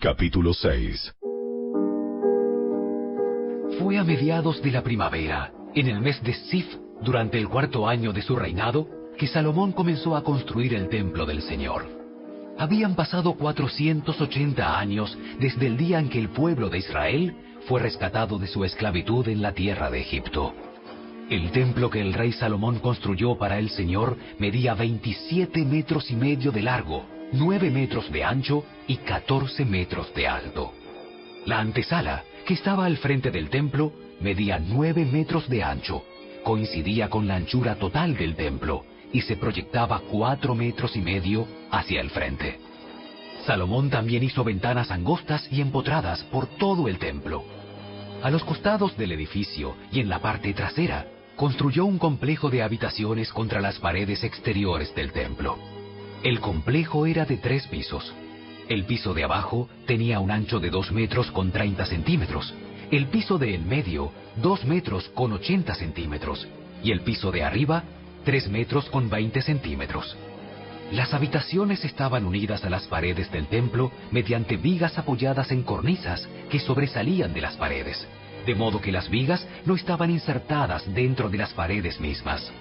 Capítulo 6. Fue a mediados de la primavera, en el mes de Sif, durante el 4º año de su reinado, que Salomón comenzó a construir el templo del Señor. Habían pasado 480 años desde el día en que el pueblo de Israel fue rescatado de su esclavitud en la tierra de Egipto. El templo que el rey Salomón construyó para el Señor medía 27 metros y medio de largo, 9 metros de ancho y 14 metros de alto. La antesala, que estaba al frente del templo, medía 9 metros de ancho, coincidía con la anchura total del templo y se proyectaba 4 metros y medio hacia el frente. Salomón también hizo ventanas angostas y empotradas por todo el templo. A los costados del edificio y en la parte trasera, construyó un complejo de habitaciones contra las paredes exteriores del templo. El complejo era de 3 pisos. El piso de abajo tenía un ancho de 2 metros con 30 centímetros, el piso de en medio 2 metros con 80 centímetros y el piso de arriba 3 metros con 20 centímetros. Las habitaciones estaban unidas a las paredes del templo mediante vigas apoyadas en cornisas que sobresalían de las paredes, de modo que las vigas no estaban insertadas dentro de las paredes mismas.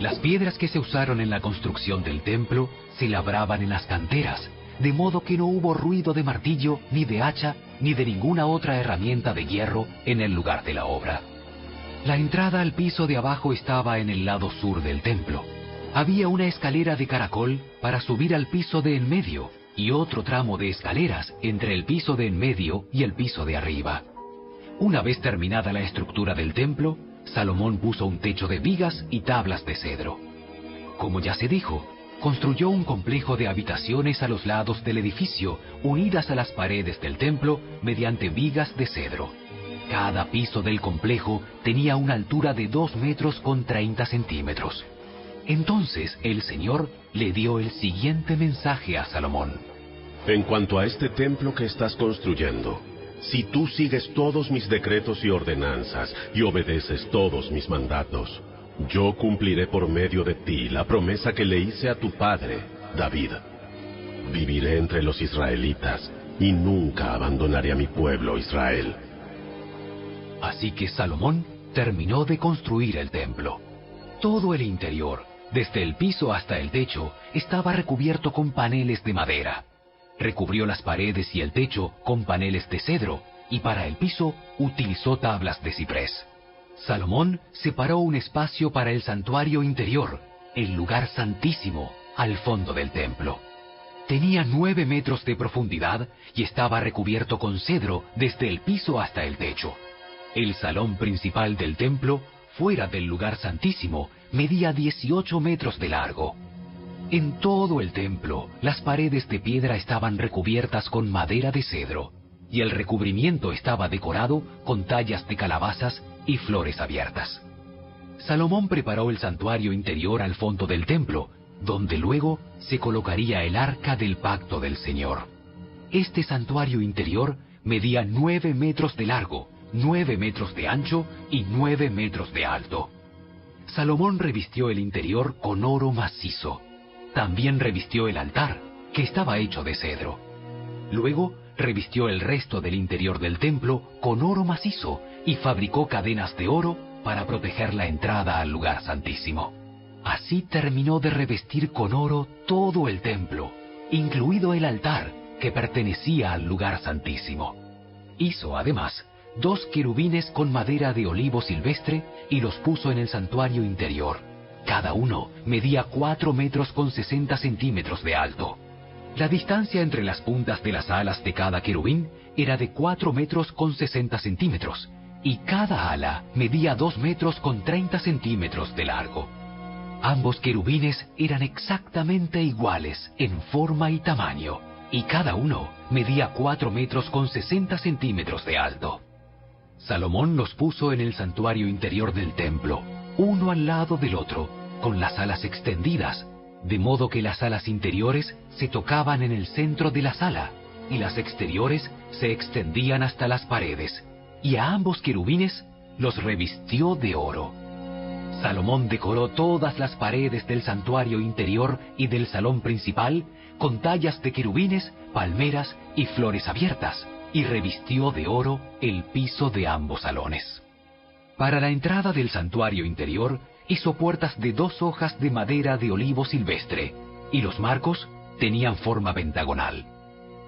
Las piedras que se usaron en la construcción del templo se labraban en las canteras, de modo que no hubo ruido de martillo, ni de hacha, ni de ninguna otra herramienta de hierro en el lugar de la obra. La entrada al piso de abajo estaba en el lado sur del templo. Había una escalera de caracol para subir al piso de en medio y otro tramo de escaleras entre el piso de en medio y el piso de arriba. Una vez terminada la estructura del templo, Salomón puso un techo de vigas y tablas de cedro. Como ya se dijo, construyó un complejo de habitaciones a los lados del edificio, unidas a las paredes del templo mediante vigas de cedro. Cada piso del complejo tenía una altura de 2 metros con 30 centímetros. Entonces el Señor le dio el siguiente mensaje a Salomón. En cuanto a este templo que estás construyendo, si tú sigues todos mis decretos y ordenanzas y obedeces todos mis mandatos, yo cumpliré por medio de ti la promesa que le hice a tu padre, David. Viviré entre los israelitas y nunca abandonaré a mi pueblo Israel. Así que Salomón terminó de construir el templo. Todo el interior, desde el piso hasta el techo, estaba recubierto con paneles de madera. Recubrió las paredes y el techo con paneles de cedro y para el piso utilizó tablas de ciprés. Salomón separó un espacio para el santuario interior, el lugar santísimo, al fondo del templo. Tenía 9 metros de profundidad y estaba recubierto con cedro desde el piso hasta el techo. El salón principal del templo, fuera del lugar santísimo, medía 18 metros de largo. En todo el templo, las paredes de piedra estaban recubiertas con madera de cedro, y el recubrimiento estaba decorado con tallas de calabazas y flores abiertas. Salomón preparó el santuario interior al fondo del templo, donde luego se colocaría el arca del pacto del Señor. Este santuario interior medía 9 metros de largo, 9 metros de ancho y 9 metros de alto. Salomón revistió el interior con oro macizo. También revistió el altar, que estaba hecho de cedro. Luego revistió el resto del interior del templo con oro macizo y fabricó cadenas de oro para proteger la entrada al lugar santísimo. Así terminó de revestir con oro todo el templo, incluido el altar que pertenecía al lugar santísimo. Hizo además 2 querubines con madera de olivo silvestre y los puso en el santuario interior. Cada uno medía 4 metros con 60 centímetros de alto. La distancia entre las puntas de las alas de cada querubín era de 4 metros con 60 centímetros, y cada ala medía 2 metros con 30 centímetros de largo. Ambos querubines eran exactamente iguales en forma y tamaño, y cada uno medía 4 metros con 60 centímetros de alto. Salomón los puso en el santuario interior del templo, uno al lado del otro, con las alas extendidas, de modo que las alas interiores se tocaban en el centro de la sala, y las exteriores se extendían hasta las paredes, y a ambos querubines los revistió de oro. Salomón decoró todas las paredes del santuario interior y del salón principal con tallas de querubines, palmeras y flores abiertas, y revistió de oro el piso de ambos salones. Para la entrada del santuario interior hizo puertas de 2 hojas de madera de olivo silvestre, y los marcos tenían forma pentagonal.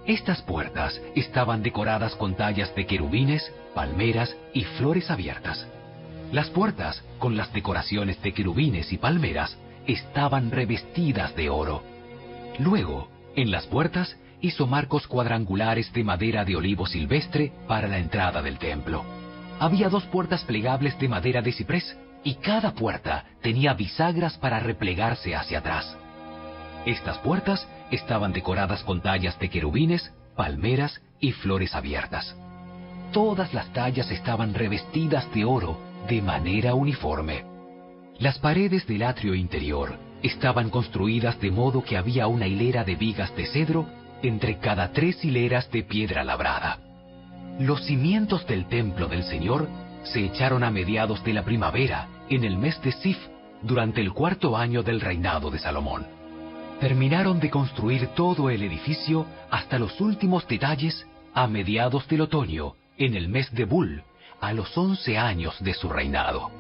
Estas puertas estaban decoradas con tallas de querubines, palmeras y flores abiertas. Las puertas, con las decoraciones de querubines y palmeras, estaban revestidas de oro. Luego, en las puertas, hizo marcos cuadrangulares de madera de olivo silvestre para la entrada del templo. Había 2 puertas plegables de madera de ciprés, y cada puerta tenía bisagras para replegarse hacia atrás. Estas puertas estaban decoradas con tallas de querubines, palmeras y flores abiertas. Todas las tallas estaban revestidas de oro de manera uniforme. Las paredes del atrio interior estaban construidas de modo que había una hilera de vigas de cedro entre cada 3 hileras de piedra labrada. Los cimientos del templo del Señor se echaron a mediados de la primavera, en el mes de Sif, durante el 4º año del reinado de Salomón. Terminaron de construir todo el edificio hasta los últimos detalles a mediados del otoño, en el mes de Bul, a los 11 años de su reinado.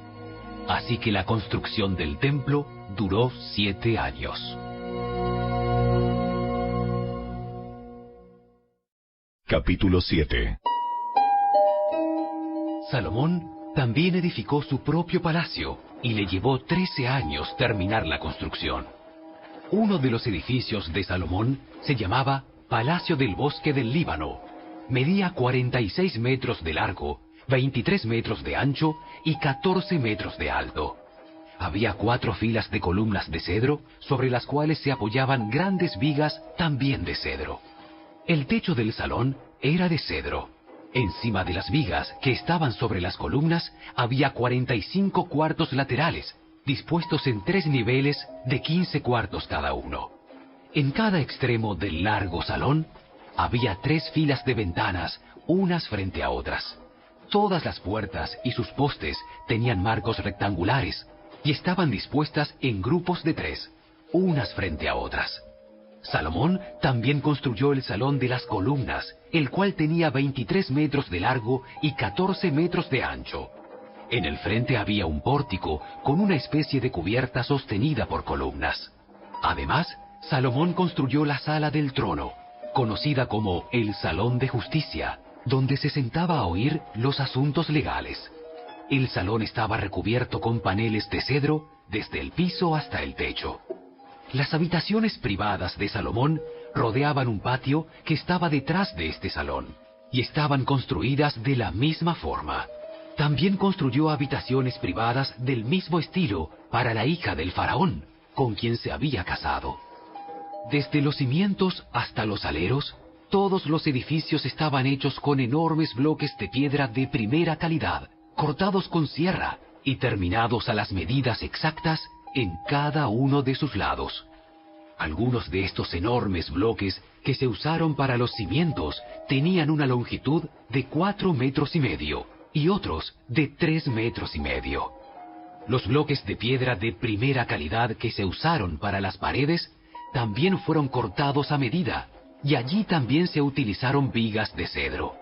Así que la construcción del templo duró 7 años. Capítulo 7. Salomón también edificó su propio palacio y le llevó 13 años terminar la construcción. Uno de los edificios de Salomón se llamaba Palacio del Bosque del Líbano. Medía 46 metros de largo, 23 metros de ancho y 14 metros de alto. Había 4 filas de columnas de cedro sobre las cuales se apoyaban grandes vigas también de cedro. El techo del salón era de cedro. Encima de las vigas que estaban sobre las columnas había 45 cuartos laterales, dispuestos en 3 niveles de 15 cuartos cada uno. En cada extremo del largo salón había 3 filas de ventanas, unas frente a otras. Todas las puertas y sus postes tenían marcos rectangulares y estaban dispuestas en grupos de 3, unas frente a otras. Salomón también construyó el salón de las columnas, el cual tenía 23 metros de largo y 14 metros de ancho. En el frente había un pórtico con una especie de cubierta sostenida por columnas. Además, Salomón construyó la sala del trono, conocida como el Salón de Justicia, donde se sentaba a oír los asuntos legales. El salón estaba recubierto con paneles de cedro desde el piso hasta el techo. Las habitaciones privadas de Salomón rodeaban un patio que estaba detrás de este salón, y estaban construidas de la misma forma. También construyó habitaciones privadas del mismo estilo para la hija del faraón, con quien se había casado. Desde los cimientos hasta los aleros, todos los edificios estaban hechos con enormes bloques de piedra de primera calidad, cortados con sierra y terminados a las medidas exactas en cada uno de sus lados. Algunos de estos enormes bloques que se usaron para los cimientos tenían una longitud de 4,5 metros y otros de 3,5 metros. Los bloques de piedra de primera calidad que se usaron para las paredes también fueron cortados a medida, y allí también se utilizaron vigas de cedro.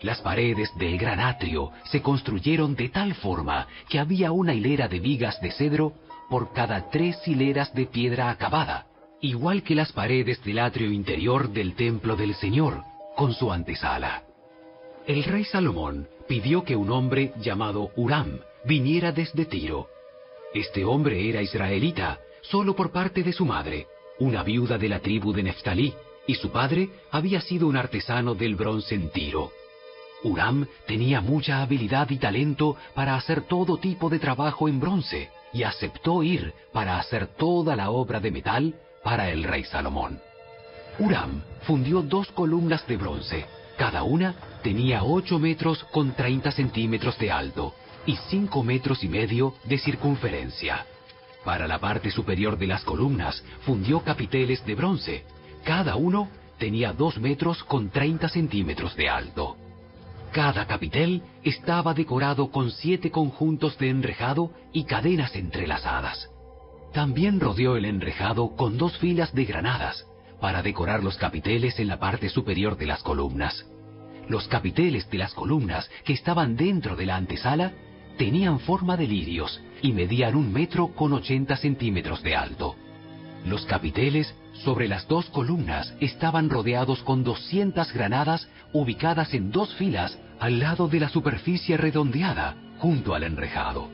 Las paredes del gran atrio se construyeron de tal forma que había una hilera de vigas de cedro por cada 3 hileras de piedra acabada, igual que las paredes del atrio interior del templo del Señor, con su antesala. El rey Salomón pidió que un hombre llamado Huram viniera desde Tiro. Este hombre era israelita, solo por parte de su madre, una viuda de la tribu de Neftalí, y su padre había sido un artesano del bronce en Tiro. Huram tenía mucha habilidad y talento para hacer todo tipo de trabajo en bronce, y aceptó ir para hacer toda la obra de metal para el rey Salomón. Huram fundió 2 columnas de bronce. Cada una tenía 8 metros con 30 centímetros de alto y 5,5 metros de circunferencia. Para la parte superior de las columnas fundió capiteles de bronce. Cada uno tenía 2 metros con 30 centímetros de alto. Cada capitel estaba decorado con 7 conjuntos de enrejado y cadenas entrelazadas. También rodeó el enrejado con 2 filas de granadas para decorar los capiteles en la parte superior de las columnas. Los capiteles de las columnas que estaban dentro de la antesala tenían forma de lirios y medían 1,80 m de alto. Los capiteles sobre las 2 columnas estaban rodeados con 200 granadas ubicadas en 2 filas al lado de la superficie redondeada junto al enrejado.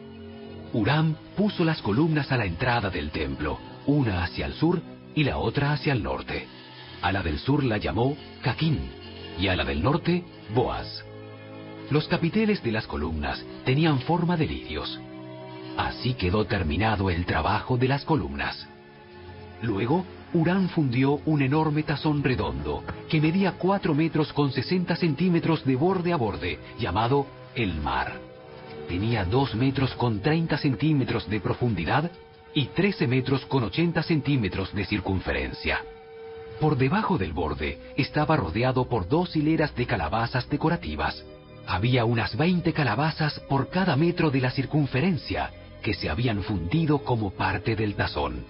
Huram puso las columnas a la entrada del templo, una hacia el sur y la otra hacia el norte. A la del sur la llamó Caquín y a la del norte Boaz. Los capiteles de las columnas tenían forma de lirios. Así quedó terminado el trabajo de las columnas. Luego, Huram fundió un enorme tazón redondo que medía 4,60 m de borde a borde, llamado el mar. Tenía 2,30 m de profundidad y 13,80 m de circunferencia. Por debajo del borde estaba rodeado por 2 hileras de calabazas decorativas. Había unas 20 calabazas por cada metro de la circunferencia que se habían fundido como parte del tazón.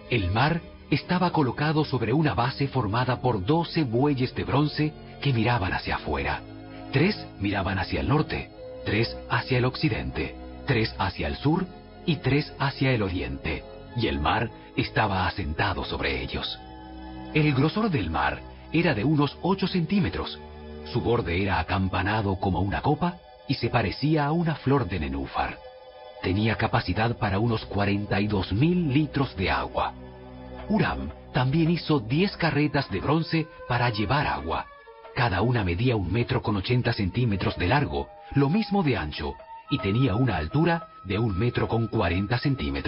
El mar estaba colocado sobre una base formada por 12 bueyes de bronce que miraban hacia afuera. 3 miraban hacia el norte, 3 hacia el occidente, 3 hacia el sur y 3 hacia el oriente, y el mar estaba asentado sobre ellos. El grosor del mar era de unos 8 centímetros. Su borde era acampanado como una copa y se parecía a una flor de nenúfar. Tenía capacidad para unos 42.000 litros de agua. Huram también hizo 10 carretas de bronce para llevar agua. Cada una medía 1,80 m de largo, lo mismo de ancho, y tenía una altura de 1,40 m.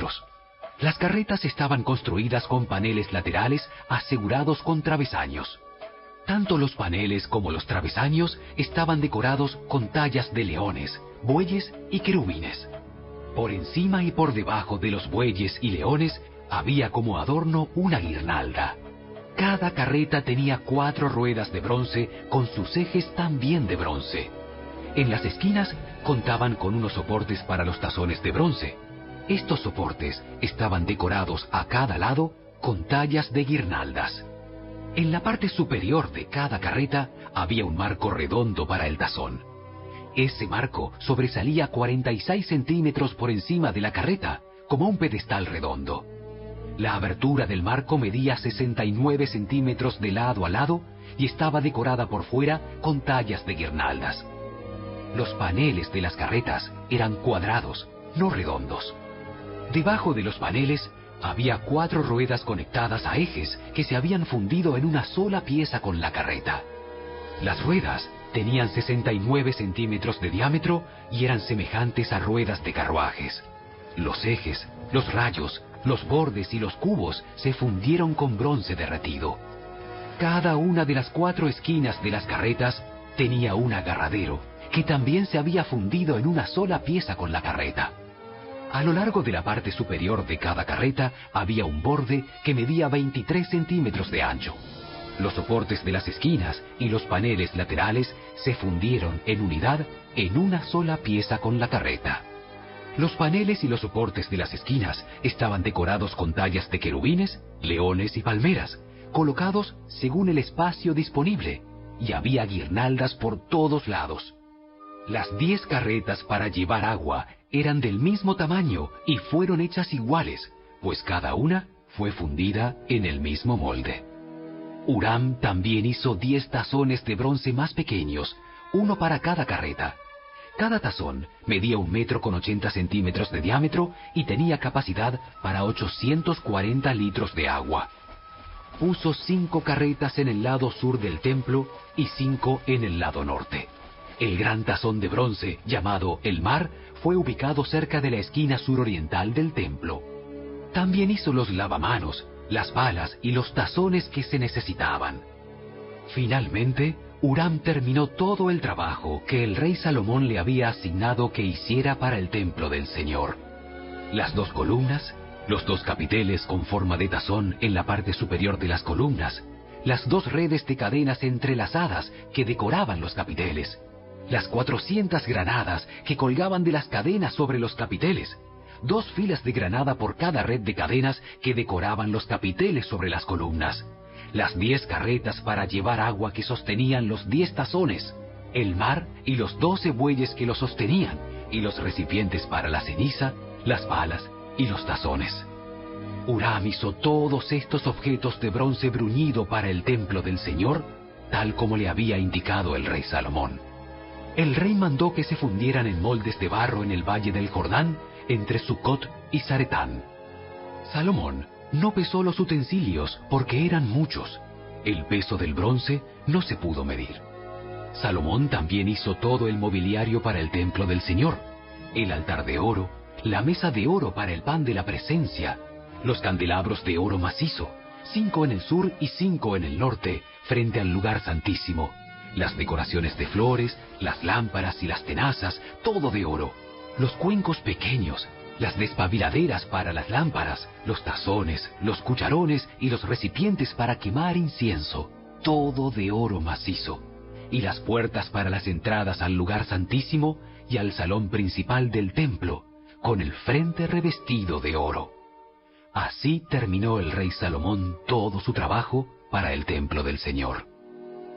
Las carretas estaban construidas con paneles laterales asegurados con travesaños. Tanto los paneles como los travesaños estaban decorados con tallas de leones, bueyes y querubines. Por encima y por debajo de los bueyes y leones había como adorno una guirnalda. Cada carreta tenía 4 ruedas de bronce con sus ejes también de bronce. En las esquinas contaban con unos soportes para los tazones de bronce. Estos soportes estaban decorados a cada lado con tallas de guirnaldas. En la parte superior de cada carreta había un marco redondo para el tazón. Ese marco sobresalía 46 centímetros por encima de la carreta, como un pedestal redondo. La abertura del marco medía 69 centímetros de lado a lado y estaba decorada por fuera con tallas de guirnaldas. Los paneles de las carretas eran cuadrados, no redondos. Debajo de los paneles había 4 ruedas conectadas a ejes que se habían fundido en una sola pieza con la carreta. Las ruedas tenían 69 centímetros de diámetro y eran semejantes a ruedas de carruajes. Los ejes, los rayos, los bordes y los cubos se fundieron con bronce derretido. Cada una de las 4 esquinas de las carretas tenía un agarradero que también se había fundido en una sola pieza con la carreta. A lo largo de la parte superior de cada carreta había un borde que medía 23 centímetros de ancho. Los soportes de las esquinas y los paneles laterales se fundieron en unidad en una sola pieza con la carreta. Los paneles y los soportes de las esquinas estaban decorados con tallas de querubines, leones y palmeras, colocados según el espacio disponible, y había guirnaldas por todos lados. Las 10 carretas para llevar agua eran del mismo tamaño y fueron hechas iguales, pues cada una fue fundida en el mismo molde. Huram también hizo 10 tazones de bronce más pequeños, uno para cada carreta. Cada tazón medía 1,80 m de diámetro y tenía capacidad para 840 litros de agua. Puso 5 carretas en el lado sur del templo y 5 en el lado norte. El gran tazón de bronce, llamado el mar, fue ubicado cerca de la esquina suroriental del templo. También hizo los lavamanos, las palas y los tazones que se necesitaban. Finalmente, Huram terminó todo el trabajo que el rey Salomón le había asignado que hiciera para el templo del Señor. Las 2 columnas, los 2 capiteles con forma de tazón en la parte superior de las columnas, las 2 redes de cadenas entrelazadas que decoraban los capiteles, las 400 granadas que colgaban de las cadenas sobre los capiteles, 2 filas de granada por cada red de cadenas que decoraban los capiteles sobre las columnas, las 10 carretas para llevar agua que sostenían los 10 tazones, el mar y los 12 bueyes que lo sostenían, y los recipientes para la ceniza, las palas y los tazones. Huram hizo todos estos objetos de bronce bruñido para el templo del Señor, tal como le había indicado el rey Salomón. El rey mandó que se fundieran en moldes de barro en el valle del Jordán, entre Sucot y Zaretán. Salomón no pesó los utensilios porque eran muchos. El peso del bronce no se pudo medir. Salomón también hizo todo el mobiliario para el templo del Señor: el altar de oro, la mesa de oro para el pan de la presencia, los candelabros de oro macizo, 5 en el sur y 5 en el norte, frente al lugar santísimo, las decoraciones de flores, las lámparas y las tenazas, todo de oro, los cuencos pequeños, las despabiladeras para las lámparas, los tazones, los cucharones y los recipientes para quemar incienso, todo de oro macizo, y las puertas para las entradas al lugar santísimo y al salón principal del templo, con el frente revestido de oro. Así terminó el rey Salomón todo su trabajo para el templo del Señor.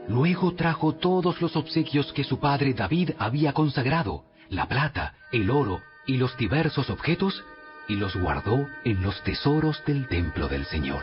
Luego trajo todos los obsequios que su padre David había consagrado, la plata, el oro y los diversos objetos, y los guardó en los tesoros del templo del Señor.